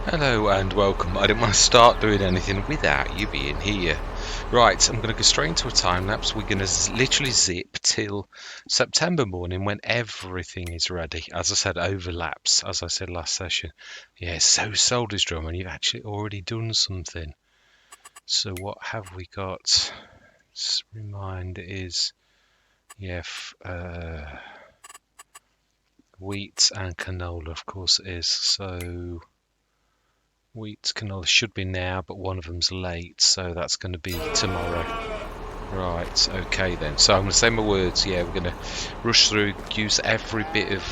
Hello and welcome. I didn't want to start doing anything without you being here. Right, I'm going to go straight into a time lapse. We're going to literally zip till September morning when everything is ready. As I said, overlaps, as I said last session. Yeah, so Soldiers Drum, and you've actually already done something. So what have we got? Remind is, yeah, wheat and canola, of course it is. So wheat canola should be now, but one of them's late, so that's going to be tomorrow. Right, okay then. So I'm going to say my words. Yeah, we're going to rush through, use every bit of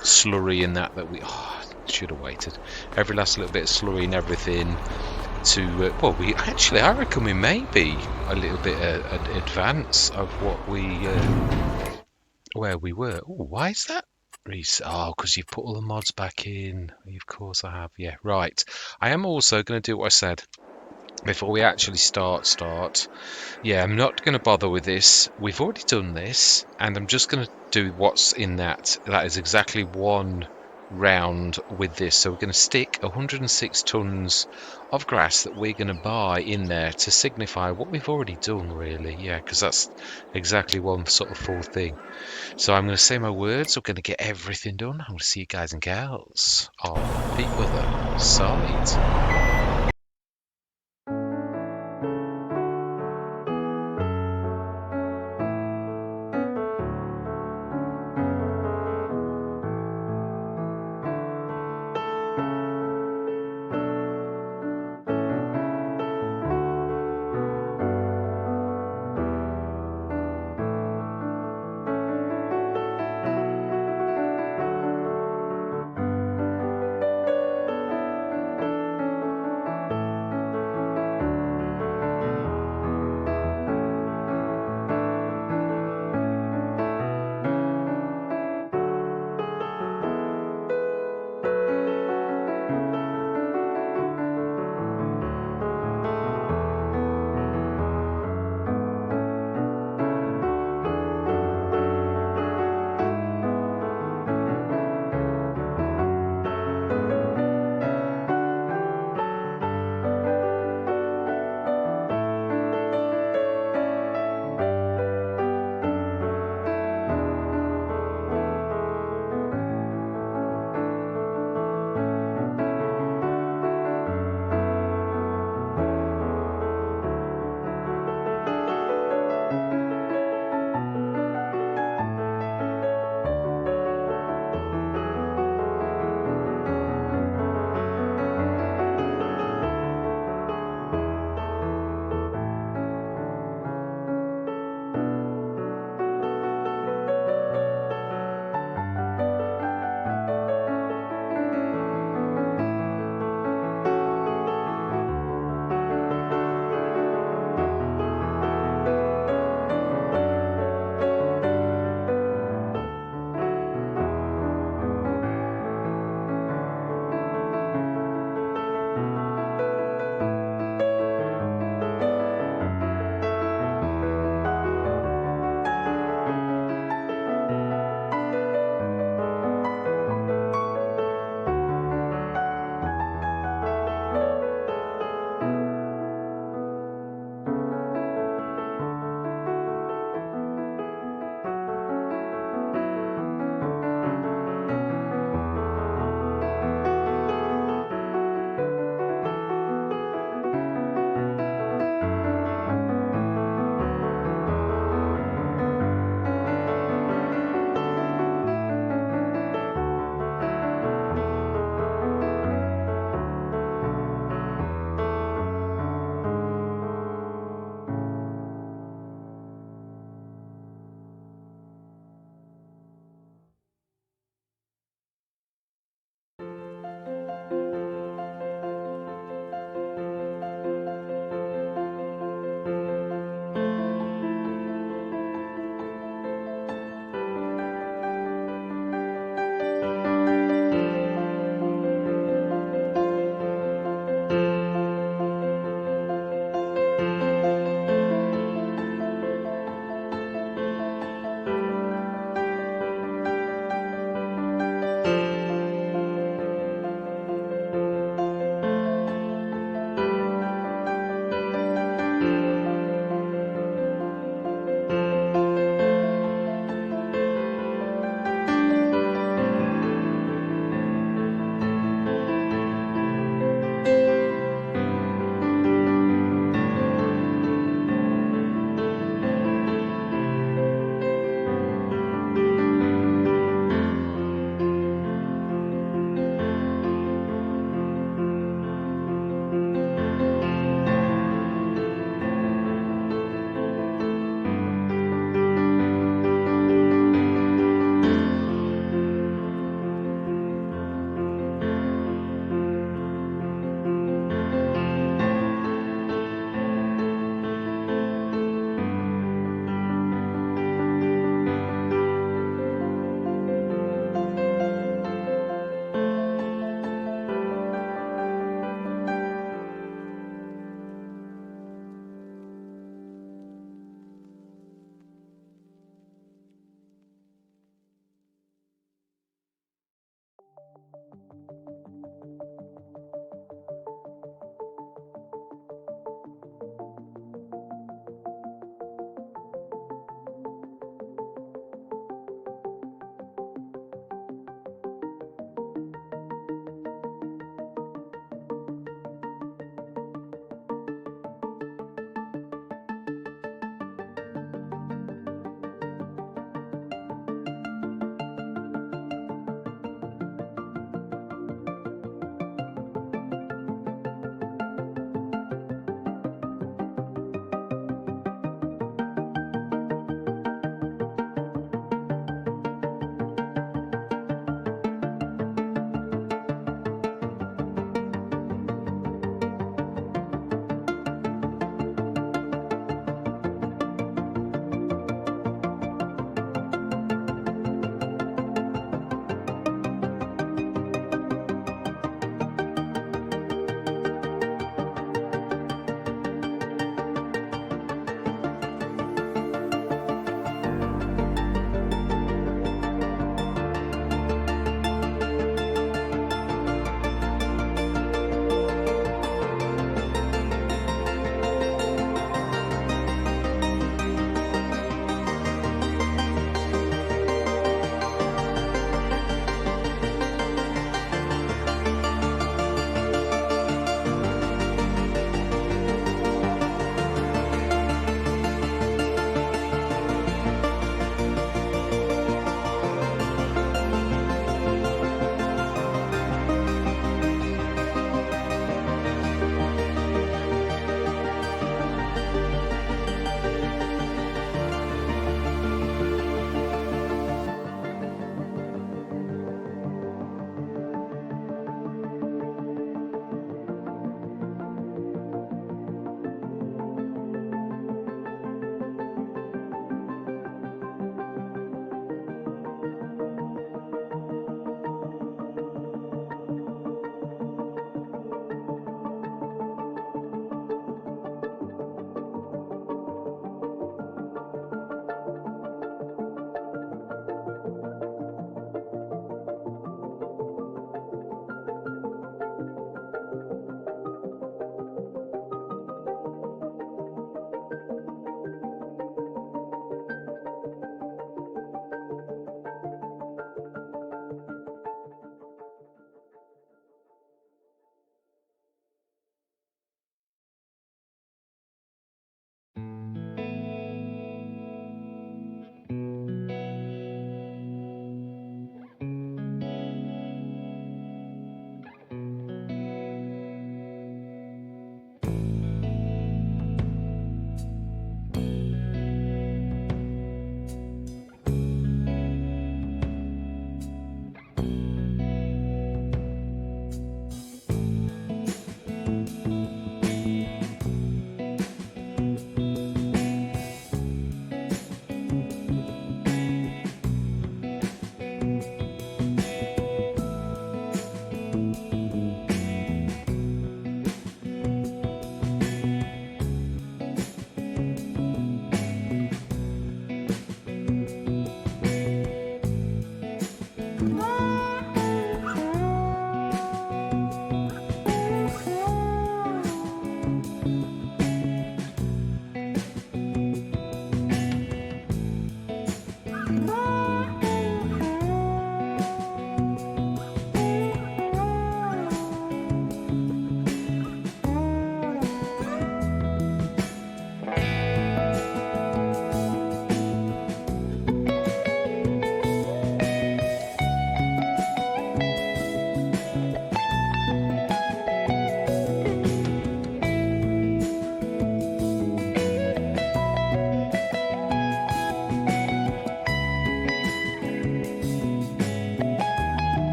slurry in that we should have waited. Every last little bit of slurry and everything to well, I reckon we may be a little bit advance of what we where we were. Oh, why is that? Oh, because you've put all the mods back in. Of course I have. Yeah, right. I am also going to do what I said before we actually start. Yeah, I'm not going to bother with this. We've already done this, and I'm just going to do what's in that. That is exactly one round with this. So we're going to stick 106 tons of grass that we're going to buy in there to signify what we've already done, really. Yeah, because that's exactly one sort of full thing. So I'm going to say my words. We're going to get everything done. I'm going to see you guys and gals on the other side.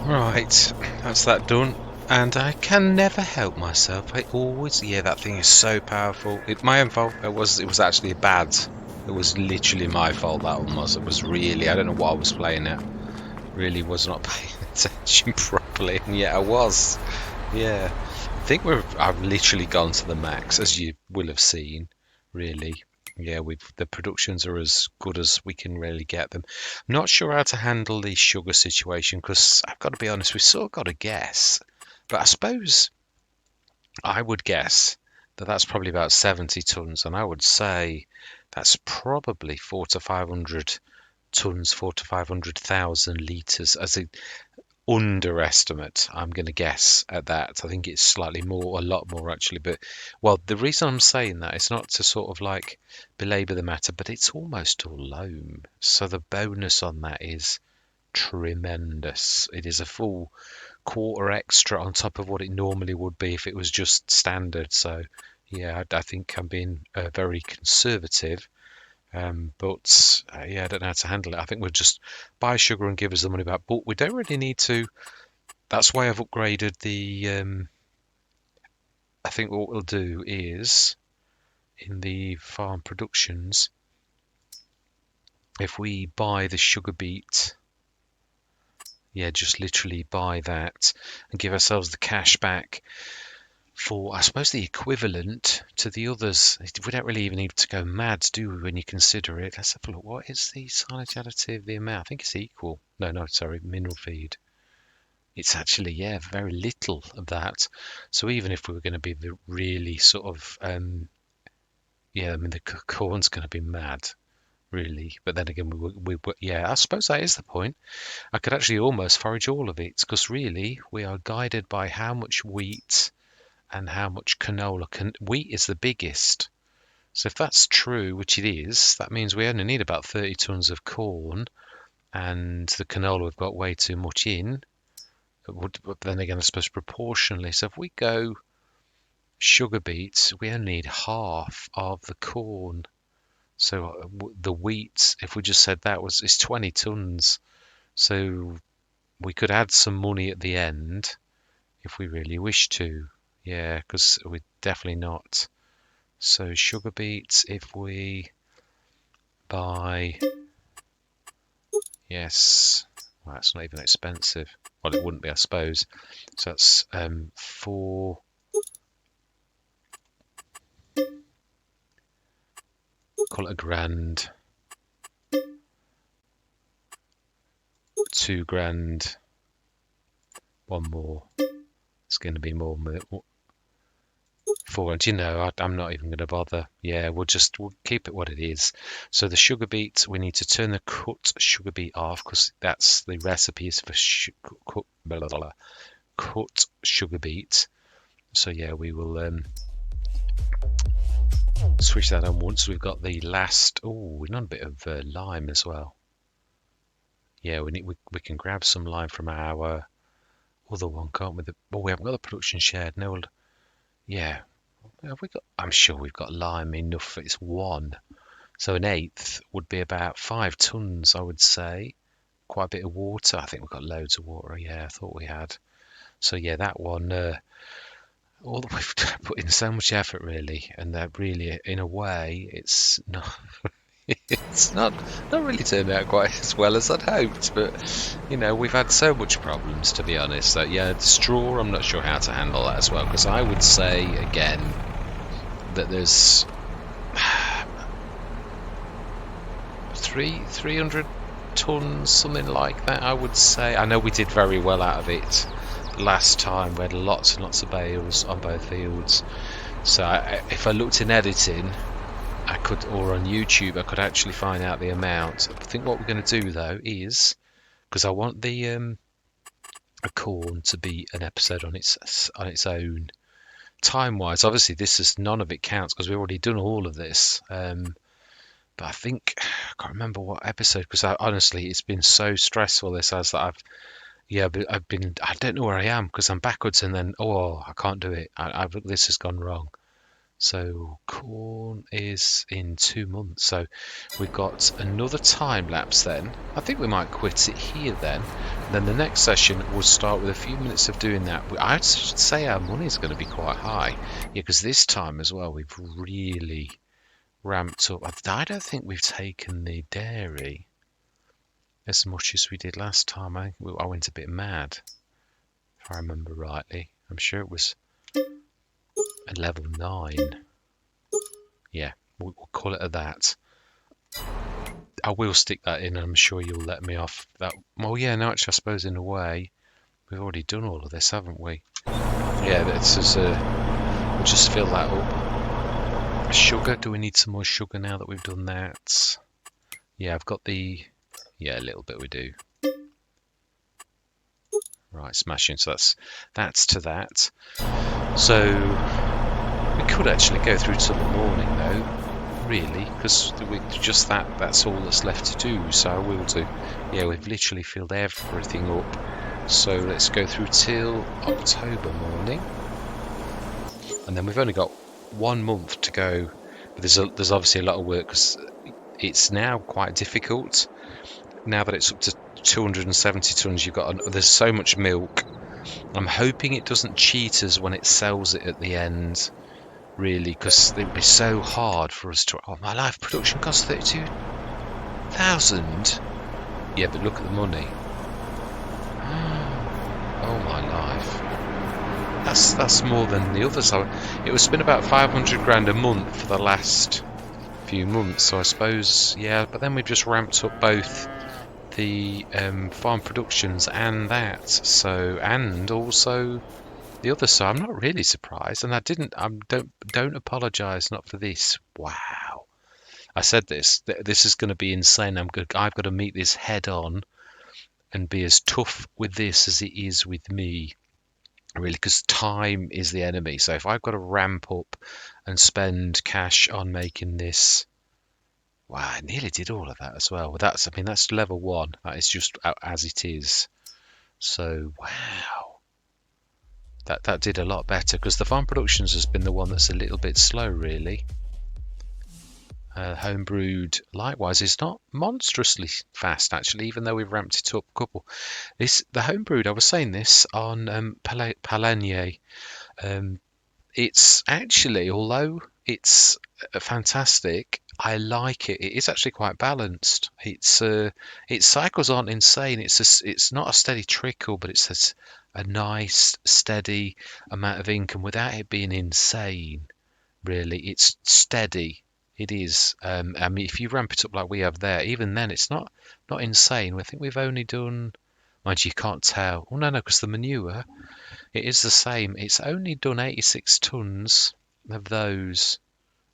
Right, that's that done. And I can never help myself. I always, yeah, that thing is so powerful. My own fault. It was actually bad. It was literally my fault. That one was. It was really. I don't know what I was playing at. Really was not paying attention properly, and yet I was. Yeah, I think I've literally gone to the max, as you will have seen. Really, yeah, the productions are as good as we can really get them. I'm not sure how to handle the sugar situation because I've got to be honest, we've sort of got to guess. But I suppose I would guess that that's probably about 70 tons, and I would say that's probably 4 to 500 tons, 4 to 500,000 litres as a underestimate. I'm going to guess at that. I think it's slightly more, a lot more actually. But well, the reason I'm saying that is not to sort of like belabor the matter, but it's almost all loam. So the bonus on that is tremendous. It is a full quarter extra on top of what it normally would be if it was just standard. So yeah, I think I'm being very conservative. But yeah, I don't know how to handle it. I think we'll just buy sugar and give us the money back. But we don't really need to. That's why I've upgraded the. I think what we'll do is in the farm productions, if we buy the sugar beet, yeah, just literally buy that and give ourselves the cash back for, I suppose, the equivalent to the others. We don't really even need to go mad, do we, when you consider it? Let's have a look. What is the silage additive, the amount? I think it's equal. No, sorry, mineral feed. It's actually, yeah, very little of that. So even if we were going to be the really sort of, yeah, I mean, the corn's going to be mad, really. But then again, yeah, I suppose that is the point. I could actually almost forage all of it because really we are guided by how much wheat and how much canola. Wheat is the biggest. So if that's true, which it is, that means we only need about 30 tons of corn, and the canola we've got way too much in. But then again, I suppose proportionally. So if we go sugar beets, we only need half of the corn. So the wheat, if we just said that is 20 tons. So we could add some money at the end if we really wish to. Yeah, because we're definitely not. So sugar beets, if we buy, yes, well, that's not even expensive. Well, it wouldn't be, I suppose. So that's four. Call it £1,000, £2,000, one more. It's going to be more. Four, and I'm not even going to bother. Yeah, we'll keep it what it is. So the sugar beet, we need to turn the cut sugar beet off because that's the recipe is for cut sugar beet. So yeah, we will switch that on once we've got the last. Oh, we need a bit of lime as well. Yeah, we can grab some lime from our other one, can't we? We haven't got the production shed. No, yeah. Have we got? I'm sure we've got lime enough for it's one. So an eighth would be about 5 tons, I would say. Quite a bit of water. I think we've got loads of water. Yeah, I thought we had. So yeah, that one. We've put in so much effort, really, and that really, in a way, it's not. It's not really turned out quite as well as I'd hoped. But we've had so much problems, to be honest. That yeah, the straw. I'm not sure how to handle that as well, because I would say again that there's 300 tons, something like that. I would say. I know we did very well out of it last time. We had lots and lots of bales on both fields. So if I looked in editing, I could, or on YouTube, I could actually find out the amount. I think what we're going to do though is, because I want the corn to be an episode on its own. Time-wise, obviously, none of it counts because we've already done all of this. But I think I can't remember what episode because honestly, it's been so stressful. This has that I don't know where I am because I'm backwards and then I can't do it. This has gone wrong. So corn is in 2 months. So we've got another time lapse then. I think we might quit it here then. And then the next session will start with a few minutes of doing that. I'd say our money is going to be quite high. Yeah, because this time as well, we've really ramped up. I don't think we've taken the dairy as much as we did last time. I went a bit mad, if I remember rightly. I'm sure it was at level 9. Yeah, we'll call it at that. I will stick that in, and I'm sure you'll let me off that. Well, yeah, no, actually, I suppose in a way, we've already done all of this, haven't we? Yeah, this is we'll just fill that up. Sugar, do we need some more sugar now that we've done that? Yeah, I've got the, yeah, a little bit we do. Right, smashing, so that's to that. So, we could actually go through till the morning though, really, because just that's all that's left to do, so I will do. Yeah, we've literally filled everything up, so let's go through till October morning, and then we've only got 1 month to go, but there's obviously a lot of work because it's now quite difficult now that it's up to 270 tons. There's so much milk. I'm hoping it doesn't cheat us when it sells it at the end, really, because it would be so hard for us to. Oh, my life production costs 32,000. Yeah, but look at the money. Oh my life. That's more than the others. It was been about 500 grand a month for the last few months, so I suppose, yeah. But then we've just ramped up both the farm productions and that, so, and also the other side. I'm not really surprised, and don't apologise not for this. Wow, I said this is going to be insane. I've got to meet this head on and be as tough with this as it is with me, really, because time is the enemy. So if I've got to ramp up and spend cash on making this. Wow, I nearly did all of that as well. Well, that's level 1. That is just as it is. So, wow. That did a lot better, because the farm productions has been the one that's a little bit slow, really. Homebrewed, likewise, is not monstrously fast, actually, even though we've ramped it up a couple. The homebrewed, I was saying this on Palenier. It's actually, although it's fantastic, I like it. It is actually quite balanced. Its cycles aren't insane. It's not a steady trickle, but it's a nice, steady amount of income without it being insane. Really, it's steady. It is. I mean, if you ramp it up like we have there, even then, it's not insane. I think we've only done. Mind you, can't tell. Oh no, because the manure, it is the same. It's only done 86 tons of those.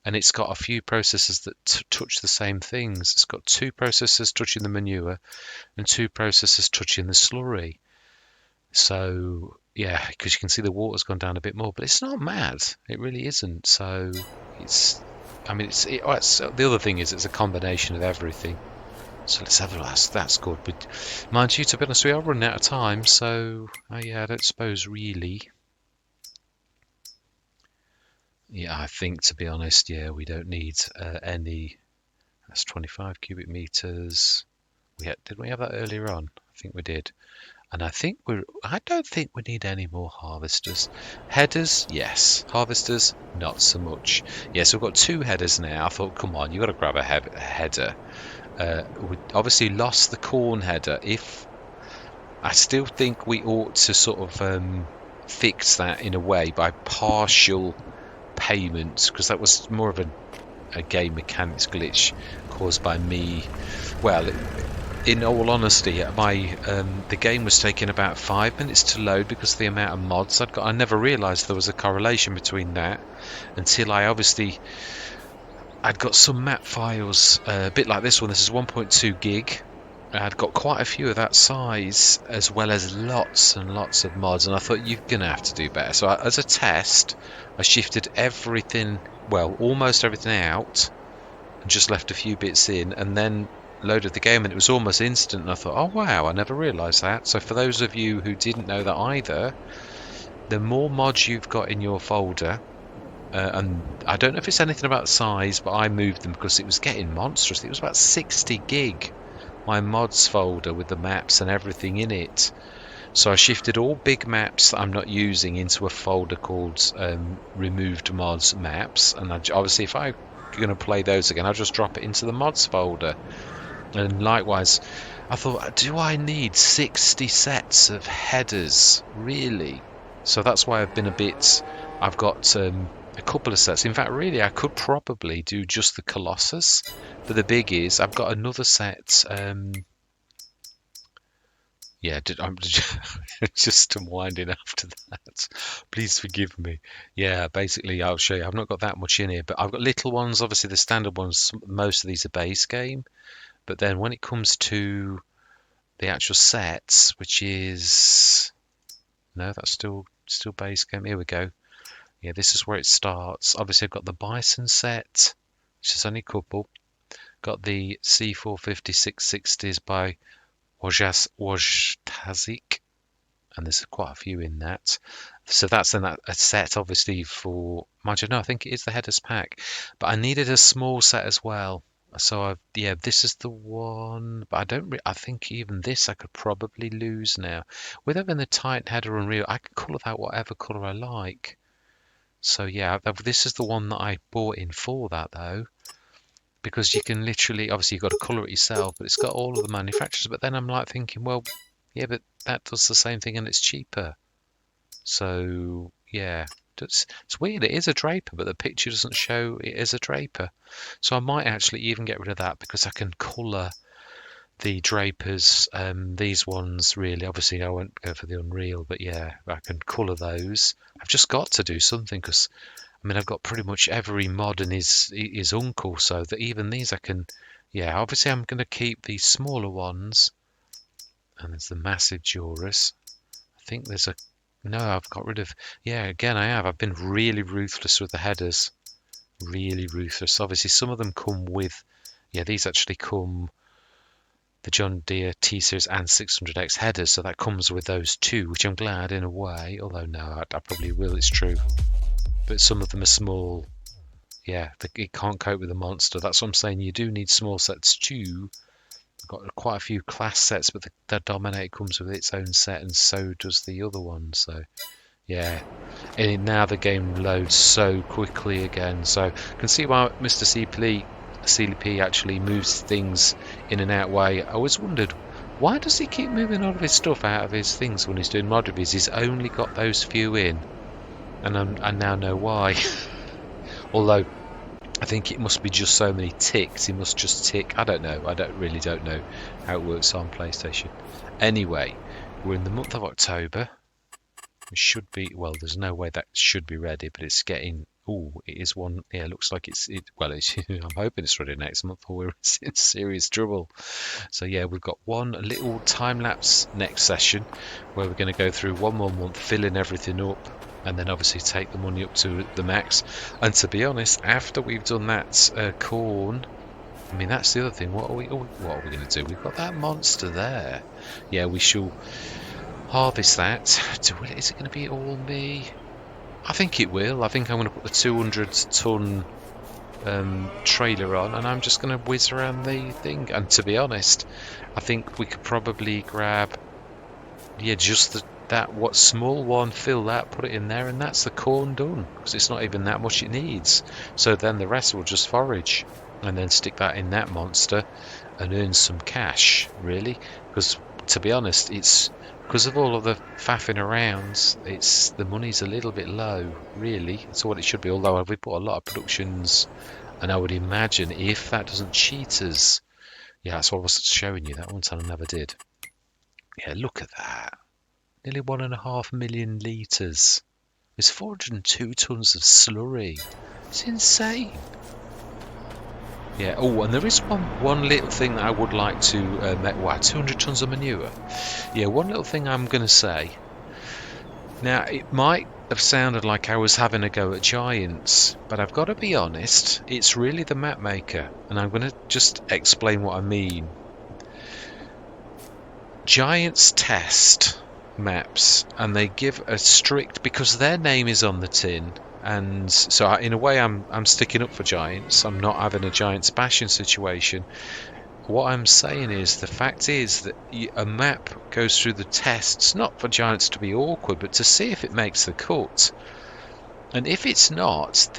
And it's got a few processes that touch the same things. It's got 2 processes touching the manure and 2 processes touching the slurry. So, yeah, because you can see the water's gone down a bit more, but it's not mad. It really isn't. So, the other thing is it's a combination of everything. So let's have a look. That's good. But mind you, to be honest, we are running out of time. So, yeah, I don't suppose really. Yeah, I think, to be honest, yeah, we don't need any. That's 25 cubic meters. Did we have that earlier on? I think we did. And I don't think we need any more harvesters. Headers, yes. Harvesters, not so much. Yes, we've got 2 headers now. I thought, come on, you've got to grab a header. We obviously lost the corn header. I still think we ought to sort of fix that in a way by partial payments, because that was more of a game mechanics glitch caused by me. Well, in all honesty, the game was taking about 5 minutes to load because of the amount of mods I'd got. I never realised there was a correlation between that until I'd got some map files, a bit like this one. This is 1.2 gig. I'd got quite a few of that size, as well as lots and lots of mods, and I thought, you're going to have to do better. So as a test, I shifted everything, well, almost everything out, and just left a few bits in, and then loaded the game, and it was almost instant, and I thought, oh wow, I never realised that. So for those of you who didn't know that either, the more mods you've got in your folder, and I don't know if it's anything about the size, but I moved them because it was getting monstrous. It was about 60 gig, my mods folder with the maps and everything in it. So I shifted all big maps that I'm not using into a folder called removed mods maps, and obviously if I'm going to play those again, I'll just drop it into the mods folder. And likewise, I thought, do I need 60 sets of headers, really? So that's why I've been I've got a couple of sets. In fact, really, I could probably do just the Colossus, but the big is I've got another set. Yeah, I'm just winding after that. Please forgive me. Yeah, basically, I'll show you. I've not got that much in here, but I've got little ones. Obviously, the standard ones, most of these are base game. But then when it comes to the actual sets, which is... No, that's still base game. Here we go. Yeah, this is where it starts. Obviously, I've got the Bison set, which is only a couple. Got the C450 660s by Wojtazik, and there's quite a few in that. So that's a set, obviously, for... Mind you, no, I think it is the headers pack. But I needed a small set as well. So yeah, this is the one, but I think even this I could probably lose now. With having the tight header Unreal, I can colour that whatever colour I like. So yeah, this is the one that I bought in for that though, because you can literally, obviously you've got to colour it yourself, but it's got all of the manufacturers. But then I'm like thinking, well, yeah, but that does the same thing and it's cheaper. So yeah, it's weird. It is a draper, but the picture doesn't show it is a draper. So I might actually even get rid of that because I can colour the drapers. These ones really, obviously I won't go for the Unreal, but yeah, I can colour those. I've just got to do something because I mean I've got pretty much every mod and his uncle, so that even these I can. Yeah, obviously I'm going to keep these smaller ones, and there's the massive Jorus. I think there's a... No, I've got rid of... Yeah, again, I have. I've been really ruthless with the headers. Really ruthless. Obviously, some of them come with... Yeah, these actually come... The John Deere T-Series and 600X headers, so that comes with those too, which I'm glad in a way. Although, no, I probably will, it's true. But some of them are small. Yeah, it can't cope with the monster. That's what I'm saying. You do need small sets too. I've got quite a few class sets, but the Dominator comes with its own set, and so does the other one. So, yeah. And now the game loads so quickly again. So, you can see why Mr. CLP actually moves things in and out way. I always wondered, why does he keep moving all of his stuff out of his things when he's doing mod reviews? He's only got those few in. And I now know why. Although, I think it must be just so many ticks. He must just tick. I don't know. I really don't know how it works on PlayStation. Anyway, we're in the month of October. It should be... Well, there's no way that should be ready, but it's getting... Oh, it is one... Yeah, it looks like it's... Well, I'm hoping it's ready next month or we're in serious trouble. So, yeah, we've got one little time-lapse next session where we're going to go through one more month, filling everything up, and then obviously take the money up to the max. And to be honest, after we've done that corn, I mean that's the other thing. What are we going to do? We've got that monster there. Yeah, we shall harvest that. Is it going to be all me? I think it will. I think I'm going to put the 200-ton trailer on, and I'm just going to whiz around the thing. And to be honest, I think we could probably grab, yeah, just that small one, fill that, put it in there, and that's the corn done, because it's not even that much it needs. So then the rest will just forage, and then stick that in that monster and earn some cash, really. Because to be honest, it's because of all of the faffing around, the money's a little bit low, really. It's what it should be, although we put a lot of productions, and I would imagine if that doesn't cheat us. Yeah, that's what I was showing you that one time I never did. Yeah, look at that. Nearly 1.5 million litres. There's 402 tonnes of slurry. It's insane. Yeah, oh, and there is one little thing that I would like to make. Wow, 200 tonnes of manure. Yeah, one little thing I'm going to say. Now, it might have sounded like I was having a go at Giants, but I've got to be honest, it's really the map maker, and I'm going to just explain what I mean. Giants test maps, and they give a strict, because their name is on the tin, and so in a way I'm sticking up for Giants. I'm not having a Giants bashing situation. What I'm saying is, the fact is that a map goes through the tests not for Giants to be awkward, but to see if it makes the cut. And if it's not,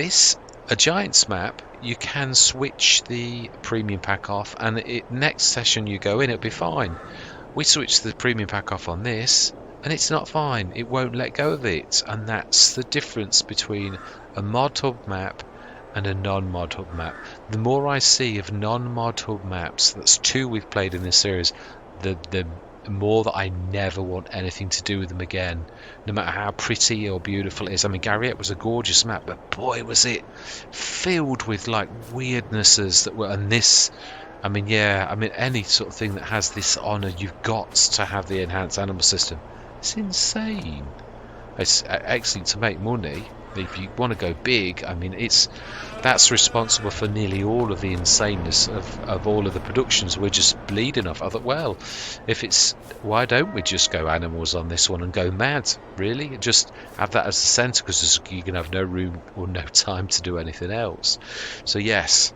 a Giants map, you can switch the premium pack off, and next session you go in, it'll be fine. We switched the premium pack off on this, and it's not fine. It won't let go of it, and that's the difference between a mod hub map and a non-mod hub map. The more I see of non-mod hub maps, that's 2 we've played in this series, the more that I never want anything to do with them again, no matter how pretty or beautiful it is. I mean, Garriette was a gorgeous map, but boy, was it filled with like weirdnesses that were. And this, I mean, yeah, I mean, any sort of thing that has this honour, you've got to have the enhanced animal system. It's insane. It's excellent to make money. If you want to go big, I mean, that's responsible for nearly all of the insaneness of all of the productions. We're just bleeding off. I thought, well, why don't we just go animals on this one and go mad, really? Just have that as the centre, because you can have no room or no time to do anything else. So yes,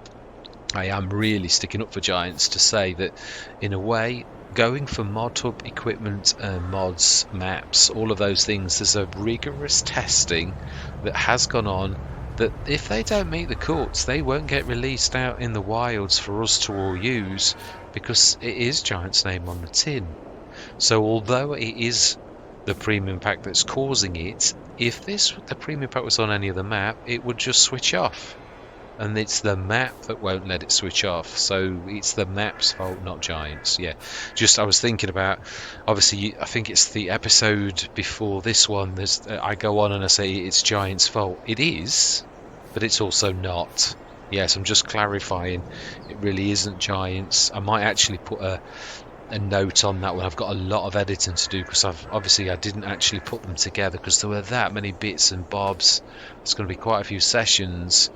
I am really sticking up for Giants to say that, in a way, going for mod hub equipment, mods, maps, all of those things, there's a rigorous testing that has gone on, that if they don't meet the courts, they won't get released out in the wilds for us to all use, because it is Giant's name on the tin. So although it is the premium pack that's causing it, if the premium pack was on any other map, it would just switch off. And it's the map that won't let it switch off. So it's the map's fault, not Giants. Yeah, just I was thinking about, obviously, I think it's the episode before this one, I go on and I say it's Giants' fault. It is, but it's also not. Yes, I'm just clarifying. It really isn't Giants. I might actually put a note on that one. I've got a lot of editing to do, because I didn't actually put them together, because there were that many bits and bobs. It's going to be quite a few sessions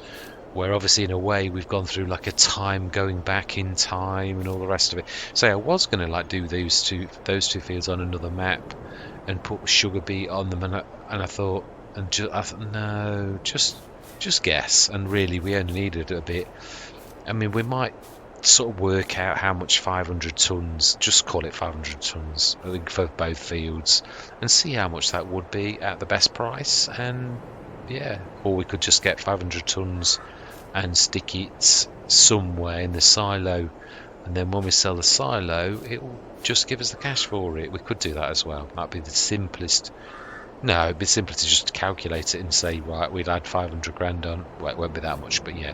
where, obviously, in a way, we've gone through like a time going back in time and all the rest of it. So I was going to like do those two fields on another map and put sugar beet on them, and I thought no, just guess. And really, we only needed a bit. I mean, we might sort of work out how much 500 tons, just call it 500 tons, I think, for both fields, and see how much that would be at the best price. And yeah, or we could just get 500 tons and stick it somewhere in the silo, and then when we sell the silo, it will just give us the cash for it. We could do that as well. That'd be the simplest. No, it'd be simpler to just calculate it and say, right, we'd add 500 grand on. Well, it won't be that much, but yeah,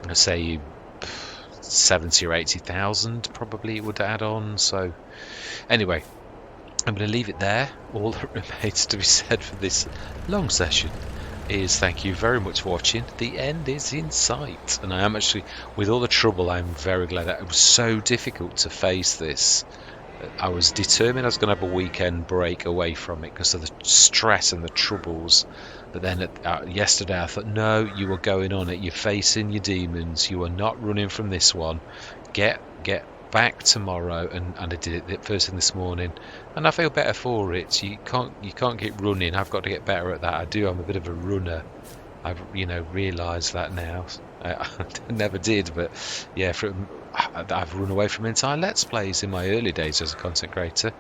I'd say 70 or 80,000 probably it would add on. So anyway, I'm going to leave it there. All that remains to be said for this long session is thank you very much for watching. The end is in sight, and I am actually, with all the trouble, I'm very glad that it was so difficult to face this. I was determined I was going to have a weekend break away from it because of the stress and the troubles. But then yesterday I thought, no, you are going on it. You're facing your demons. You are not running from this one. Get back tomorrow, and I did it first thing this morning, and I feel better for it. You can't get running. I've got to get better at that. I'm a bit of a runner. I've realised that now. I never did, but yeah, I've run away from entire Let's Plays in my early days as a content creator,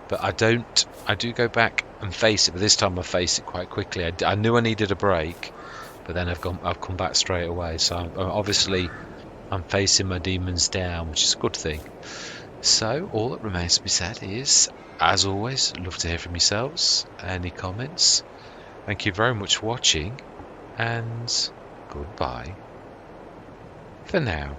but I do go back and face it, but this time I face it quite quickly. I knew I needed a break, but then I've come back straight away. So I'm facing my demons down, which is a good thing. So all that remains to be said is, as always, love to hear from yourselves. Any comments? Thank you very much for watching, and goodbye for now.